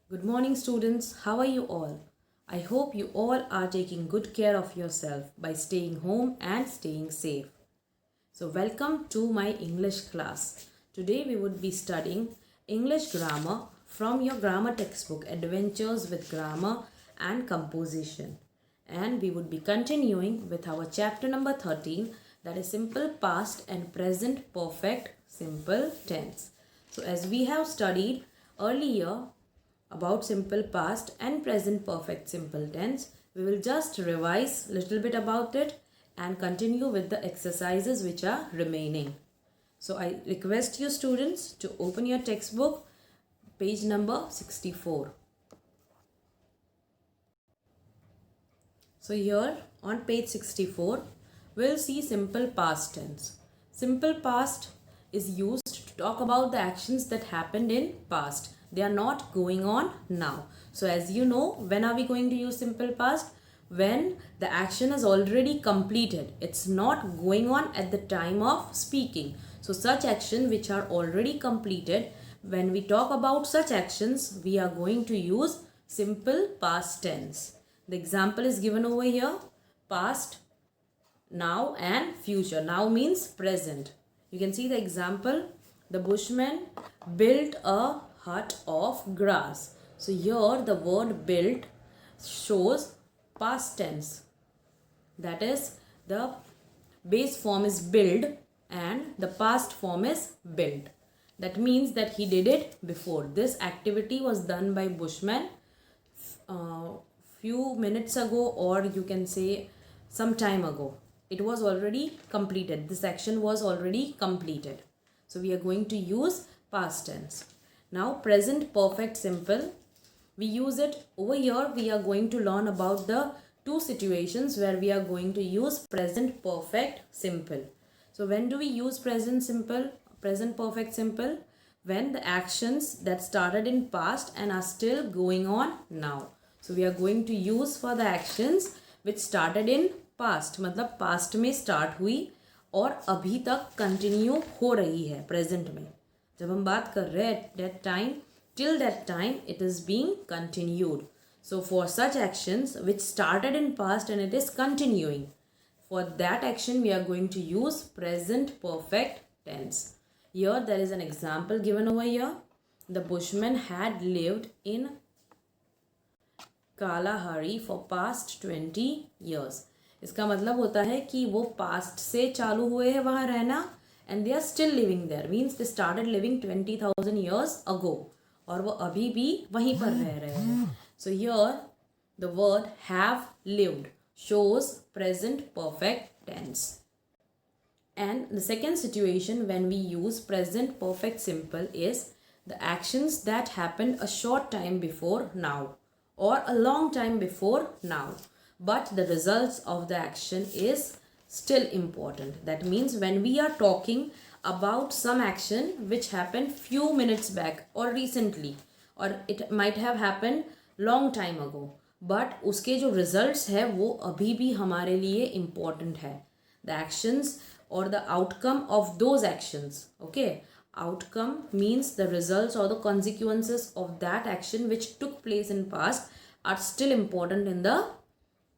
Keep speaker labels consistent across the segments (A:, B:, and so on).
A: Good morning, students. How are you all? I hope you all are taking good care of yourself by staying home and staying safe. So, welcome to my English class. Today, we would be studying English grammar from your grammar textbook Adventures with Grammar and Composition. And we would be continuing with our chapter number 13, that is Simple Past and Present Perfect Simple Tense. So, as we have studied earlier about simple past and present perfect simple tense, we will just revise little bit about it and continue with the exercises which are remaining. So I request you students to open your textbook, page number 64. So here on page 64, we'll see simple past tense. Simple past is used to talk about the actions that happened in past. They are not going on now. So as you know, when are we going to use simple past? When the action is already completed. It's not going on at the time of speaking. So such action which are already completed, when we talk about such actions, we are going to use simple past tense. The example is given over here. Past, now and future. Now means present. You can see the example. The bushman built a hut of grass. So here the word built shows past tense. That is, the base form is build and the past form is built. That means that he did it before. This activity was done by bushman few minutes ago, or you can say some time ago. It was already completed. This action was already completed. So we are going to use past tense. Now present perfect simple, we use it over here. We are going to learn about the two situations where we are going to use present perfect simple. So when do we use present perfect simple? When the actions that started in past and are still going on now. So we are going to use for the actions which started in past, मतलब past में start हुई और अभी तक continue हो रही है present में. जब हम बात कर रहे हैं that time, till that time it is being continued. So for such actions which started in past and it is continuing, for that action we are going to use present perfect tense. Here there is an example given over here. The bushman had lived in Kalahari for past 20 years. इसका मतलब होता है कि वो past से चालू हुए हैं वहाँ रहना and they are still living there, means they started living 20,000 years ago, और वो अभी भी वहीं पर रह रहे हैं. So here the word have lived shows present perfect tense. And the second situation when we use present perfect simple is the actions that happened a short time before now or a long time before now, but the results of the action is still important. That means when we are talking about some action which happened few minutes back or recently, or it might have happened long time ago, but उसके जो results है वो अभी भी हमारे लिए important है. The actions or the outcome of those actions, okay, outcome means the results or the consequences of that action which took place in past are still important in the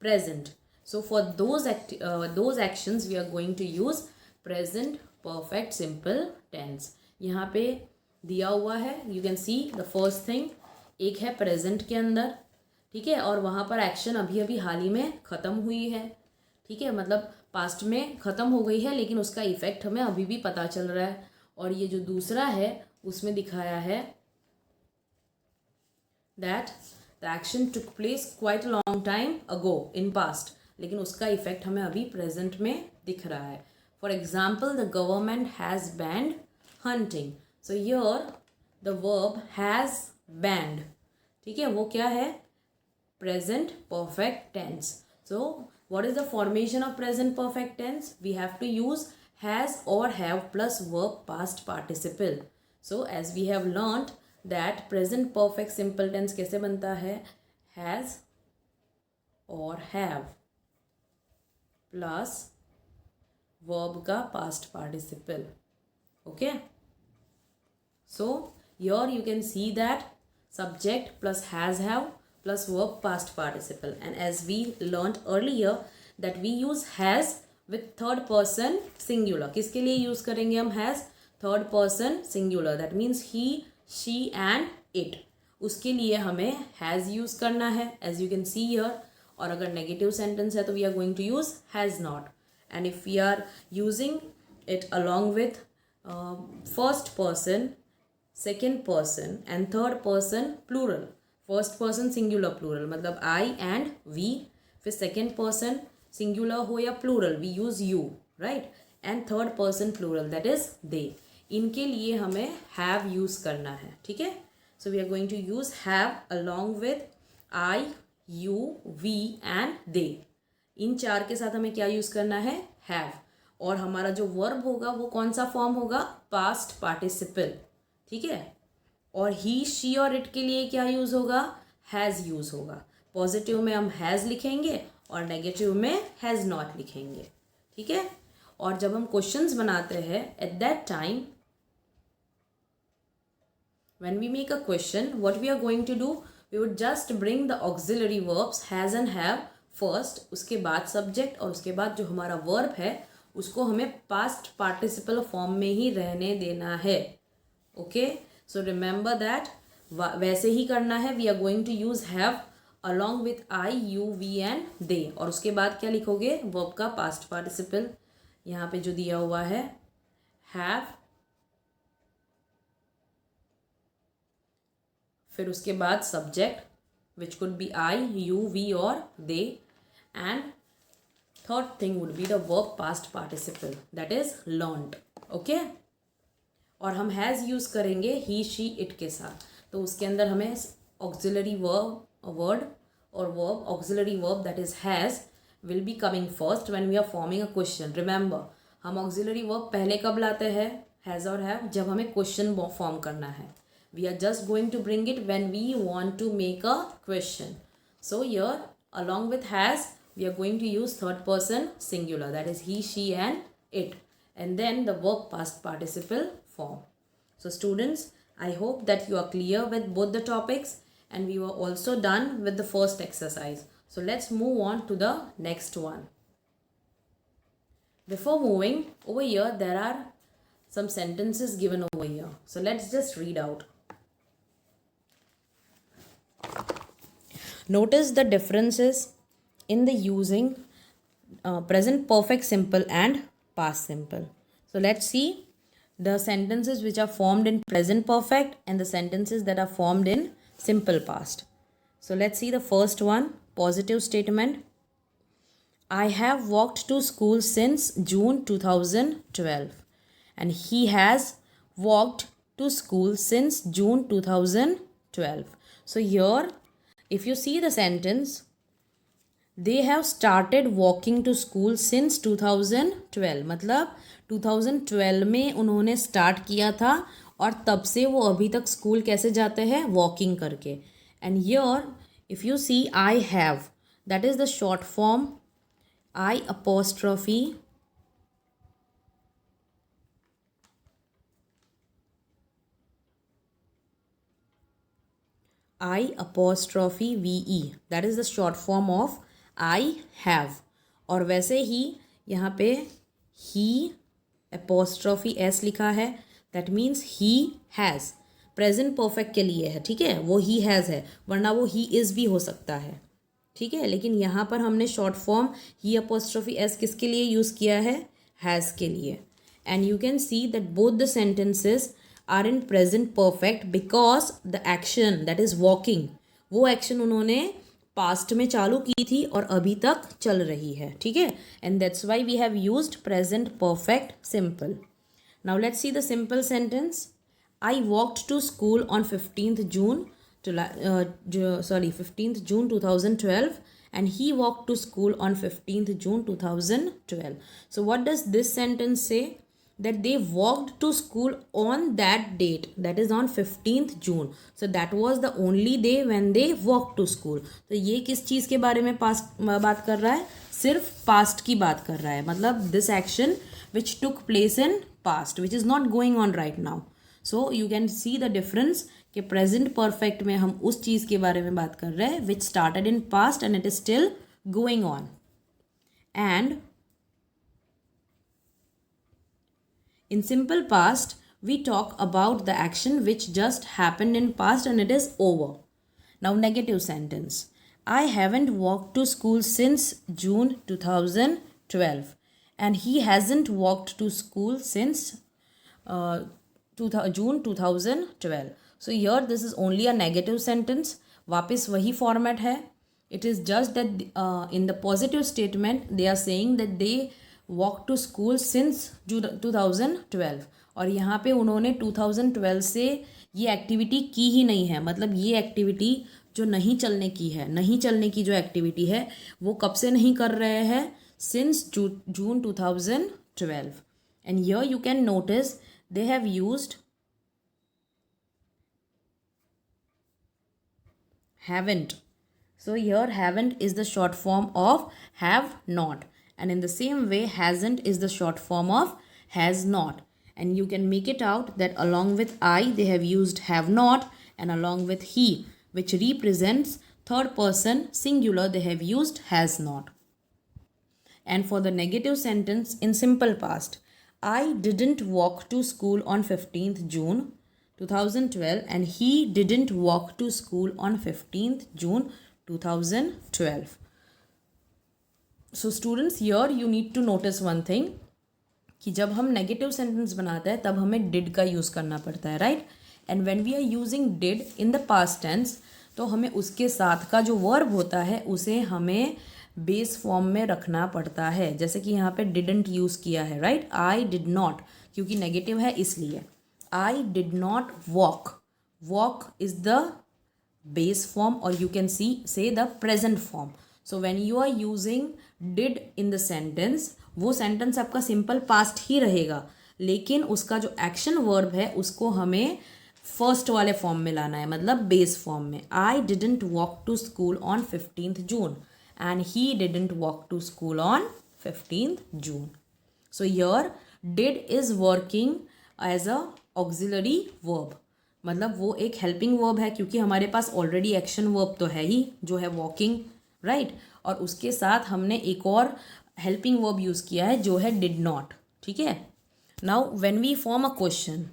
A: present. So for those actions we are going to use present perfect simple tense. यहाँ पे दिया हुआ है, you can see the first thing, एक है present के अंदर, ठीक है, और वहाँ पर एक्शन अभी अभी हाल ही में ख़त्म हुई है, ठीक है, मतलब पास्ट में ख़त्म हो गई है लेकिन उसका इफेक्ट हमें अभी भी पता चल रहा है. और ये जो दूसरा है उसमें दिखाया है that the action took place quite a long time ago in past, लेकिन उसका इफेक्ट हमें अभी प्रेजेंट में दिख रहा है. For example, the government has banned hunting. So here the verb has banned, ठीक है, वो क्या है, present perfect tense. So what is the formation of present perfect tense? We have to use has or have plus verb past participle. So as we have learnt that present perfect simple tense कैसे बनता है, has or have plus verb का past participle. Okay, so here you can see that subject plus has have plus verb past participle. And as we learned earlier that we use has with third person singular. किसके लिए use करेंगे हम has? Third person singular. That means he, she and it. उसके लिए हमें has use करना है as you can see here. और अगर negative sentence है तो we are going to use has not. And if we are using it along with first person, second person and third person plural. First person singular plural मतलब I and we. फिर second person singular हो या plural we use you, right? And third person plural that is they. इनके लिए हमें have use करना है, ठीक है? So we are going to use have along with I, you, we and they. इन चार के साथ हमें क्या यूज़ करना है? have. और हमारा जो वर्ब होगा वो कौन सा फॉर्म होगा? पास्ट पार्टिसिपल, ठीक है? और ही, शी और इट के लिए क्या यूज़ होगा? हैज़ यूज़ होगा. पॉजिटिव में हम हैज़ लिखेंगे और नेगेटिव में हैज़ नॉट लिखेंगे, ठीक है? और जब हम क्वेश्चंस बनाते हैं at that time when we make a question, what we are going to do, we would just bring the auxiliary verbs has and have first, उसके बाद subject और उसके बाद जो हमारा verb है उसको हमें past participle form में ही रहने देना है. Okay, so remember that. वैसे ही करना है. We are going to use have along with I, you, we and they. और उसके बाद क्या लिखोगे? verb का past participle. यहाँ पे जो दिया हुआ है have, फिर उसके बाद subject which could be I, you, we और they, and third thing would be the verb past participle that is learned. Okay, और हम हैज़ यूज़ करेंगे ही, शी, इट के साथ. तो उसके अंदर हमें ऑक्सिलरी वर्ड और verb auxiliary verb that is has will be coming first when we are forming a question. Remember, हम ऑक्सिलरी वर्ब पहले कब लाते हैं? हैज़ और हैव जब हमें क्वेश्चन फॉर्म करना है. We are just going to bring it when we want to make a question. So here along with has we are going to use third person singular that is he, she and it, and then the verb past participle form. So students, I hope that you are clear with both the topics and we were also done with the first exercise. So let's move on to the next one. Before moving over here, there are some sentences given over here. So let's just read out. Notice the differences in the using present perfect simple and past simple. So let's see the sentences which are formed in present perfect and the sentences that are formed in simple past. So let's see the first one, positive statement. I have walked to school since June 2012 and he has walked to school since June 2012. So here if you see the sentence, they have started walking to school since 2012. मतलब 2012 में उन्होंने start किया था और तब से वो अभी तक स्कूल कैसे जाते हैं? वॉकिंग करके. And here if you see I have, that is the short form I apostrophe I apostrophe VE, that is the short form of I have. और वैसे ही यहाँ पे he apostrophe S लिखा है, that means he has. Present perfect के लिए है, ठीक है? वो he has है, वरना वो he is भी हो सकता है, ठीक है? लेकिन यहाँ पर हमने short form he apostrophe S किसके लिए यूज़ किया है? has के लिए. And you can see that both the sentences are in present perfect because the action that is walking, वो एक्शन उन्होंने पास्ट में चालू की थी और अभी तक चल रही है, ठीक है? And that's why we have used present perfect simple. Now let's see the simple sentence. I walked to school on 15th June 2012 and he walked to school on 15th June 2012. So what does this sentence say? That they walked to school on that date, that is on 15th June. So that was the only day when they walked to school. तो ये किस चीज़ के बारे में बात कर रहा है? सिर्फ पास्ट की बात कर रहा है. मतलब this action which took place in past, which is not going on right now. So you can see the difference कि प्रेजेंट परफेक्ट में हम उस चीज़ के बारे में बात कर रहे हैं which started in past and it is still going on. And in simple past, we talk about the action which just happened in past and it is over. Now negative sentence. I haven't walked to school since June 2012 and he hasn't walked to school since June 2012. So here this is only a negative sentence. वापस वही format है. It is just that in the positive statement they are saying that they walk to school since 2012 और यहाँ पे उन्होंने 2012 से ये activity की ही नहीं है. मतलब ये एक्टिविटी जो नहीं चलने की है, नहीं चलने की जो एक्टिविटी है वो कब से नहीं कर रहे हैं, since June 2012. And here you can notice they have used haven't. So here haven't is the short form of have not. And in the same way hasn't is the short form of has not. And you can make it out that along with I they have used have not, and along with he which represents third person singular they have used has not. And for the negative sentence in simple past, I didn't walk to school on 15th June 2012 and he didn't walk to school on 15th June 2012. So students here you need to notice one thing कि जब हम negative sentence बनाते हैं तब हमें did का use करना पड़ता है, right. And when we are using did in the past tense तो हमें उसके साथ का जो वर्ब होता है उसे हमें बेस फॉर्म में रखना पड़ता है. जैसे कि यहाँ पे डिडंट यूज़ किया है, राइट. आई डिड नॉट क्योंकि नेगेटिव है इसलिए. I did not walk. Walk is the base form और you can say the present form. So when you are using did in the sentence वो sentence आपका simple past ही रहेगा, लेकिन उसका जो एक्शन वर्ब है उसको हमें फर्स्ट वाले फॉर्म में लाना है, मतलब बेस फॉर्म में. I didn't walk to school on 15th June and he didn't walk to school on 15th June. So here did is working as a auxiliary verb. मतलब वो एक हेल्पिंग वर्ब है क्योंकि हमारे पास ऑलरेडी एक्शन वर्ब तो है ही जो है वॉकिंग, राइट. और उसके साथ हमने एक और हेल्पिंग वर्ब यूज़ किया है जो है डिड नॉट. ठीक है. Now when we form a question,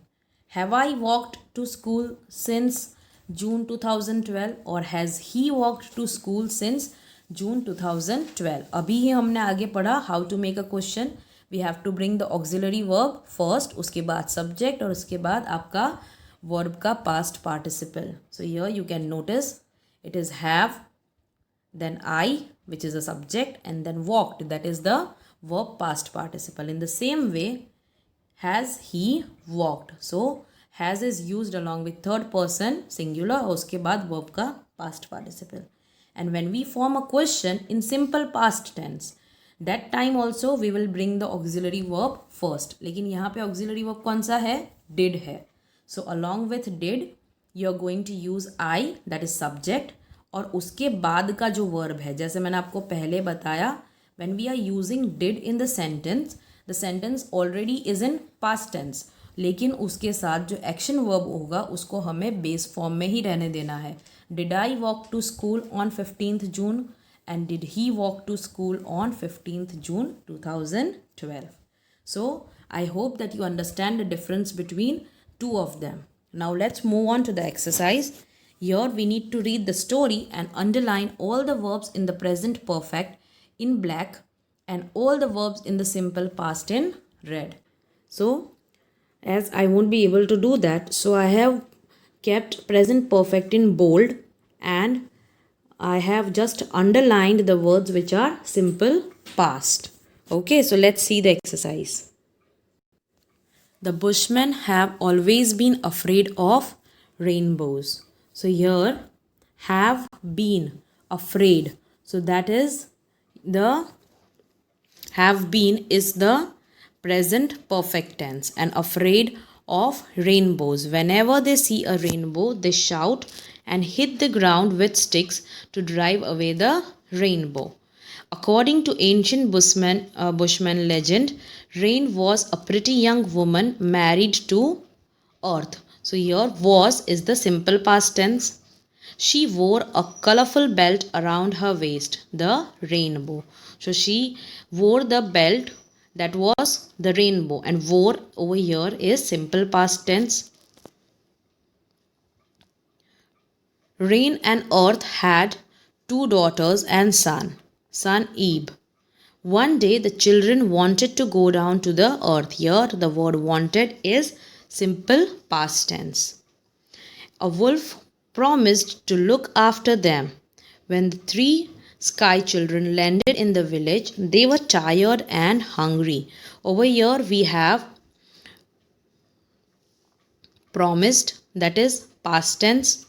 A: have I walked to school since June 2012 और has he walked to school since June 2012. अभी ही हमने आगे पढ़ा how to make a question. We have to bring the auxiliary verb first, उसके बाद subject और उसके बाद आपका वर्ब का past participle. So here you can notice it is have, then I which is a subject, and then walked that is the verb past participle. In the same way has he walked. So has is used along with third person singular और उसके बाद verb का past participle. And when we form a question in simple past tense, that time also we will bring the auxiliary verb first. लेकिन यहाँ पे auxiliary verb कौन सा है, did है. So along with did you are going to use I that is subject और उसके बाद का जो वर्ब है, जैसे मैंने आपको पहले बताया, when we are using did in the sentence already is in past tense, लेकिन उसके साथ जो एक्शन वर्ब होगा उसको हमें बेस फॉर्म में ही रहने देना है. Did I walk to school on 15th June and did he walk to school on 15th June 2012. So I hope that you understand the difference between two of them. Now let's move on to the exercise. Here we need to read the story and underline all the verbs in the present perfect in black and all the verbs in the simple past in red. So as I won't be able to do that, so I have kept present perfect in bold and I have just underlined the words which are simple past. Okay, so let's see the exercise. The bushmen have always been afraid of rainbows. So here have been afraid. So that is the have been is the present perfect tense and afraid of rainbows. Whenever they see a rainbow, they shout and hit the ground with sticks to drive away the rainbow. According to ancient Bushman legend, Rain was a pretty young woman married to Earth. So here was is the simple past tense. She wore a colorful belt around her waist, the rainbow. So she wore the belt that was the rainbow, and wore over here is simple past tense. Rain and earth had two daughters and son Eve. One day the children wanted to go down to the earth. Here the word wanted is simple past tense. A wolf promised to look after them. When the three sky children landed in the village, they were tired and hungry. Over here we have promised, that is past tense.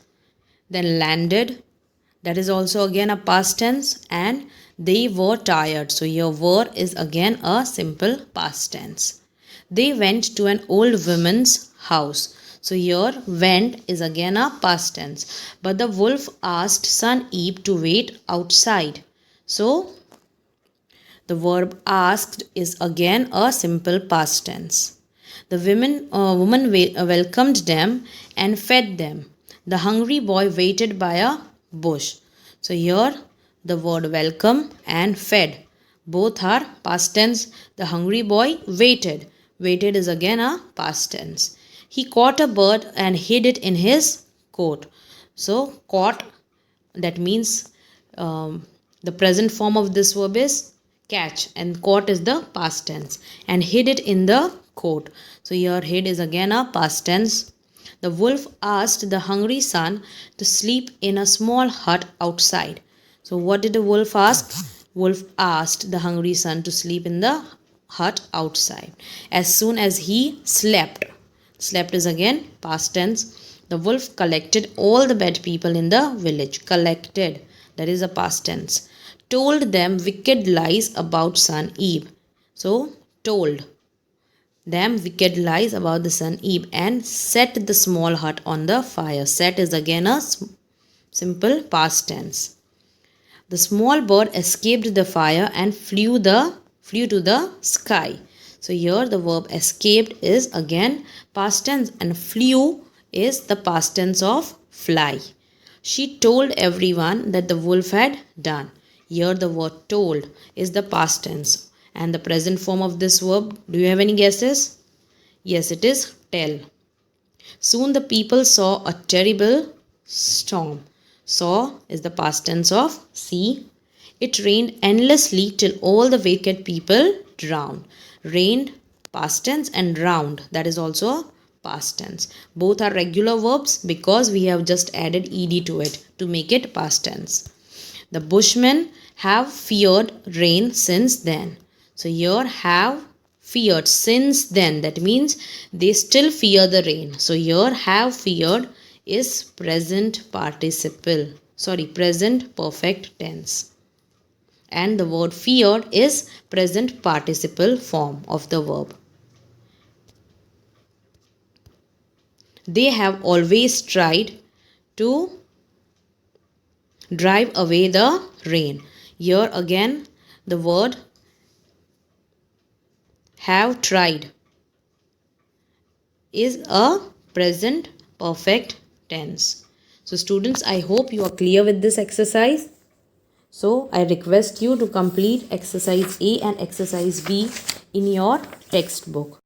A: Then landed, that is also again a past tense, and they were tired. So here were is again a simple past tense. They went to an old woman's house. So here went is again a past tense. But the wolf asked son Eve to wait outside. So the verb asked is again a simple past tense. The woman welcomed them and fed them. The hungry boy waited by a bush. So here the word welcome and fed, both are past tense. The hungry boy waited. Waited is again a past tense. He caught a bird and hid it in his coat. So caught, that means the present form of this verb is catch, and caught is the past tense, and hid it in the coat. So here hid is again a past tense. The wolf asked the hungry son to sleep in a small hut outside. So what did the wolf ask? Wolf asked the hungry son to sleep in the hut outside. As soon as he slept, slept is again past tense. The wolf collected all the bad people in the village. Collected, that is a past tense. Told them wicked lies about son Eve. So told them wicked lies about the son Eve, and set the small hut on the fire. Set is again a simple past tense. The small bird escaped the fire and flew to the sky. So here the verb escaped is again past tense, and flew is the past tense of fly. She told everyone that the wolf had done. Here the word told is the past tense. And the present form of this verb, do you have any guesses? Yes, it is tell. Soon the people saw a terrible storm. Saw is the past tense of see. It rained endlessly till all the wicked people drowned. Rained, past tense, and drowned, that is also past tense. Both are regular verbs because we have just added ed to it to make it past tense. The bushmen have feared rain since then. So here have feared since then, that means they still fear the rain. So here have feared is present participle, present perfect tense, and the word feared is present participle form of the verb. They have always tried to drive away the rain. Here again the word have tried is a present perfect tense. So students, I hope you are clear with this exercise. So I request you to complete exercise A and exercise B in your textbook.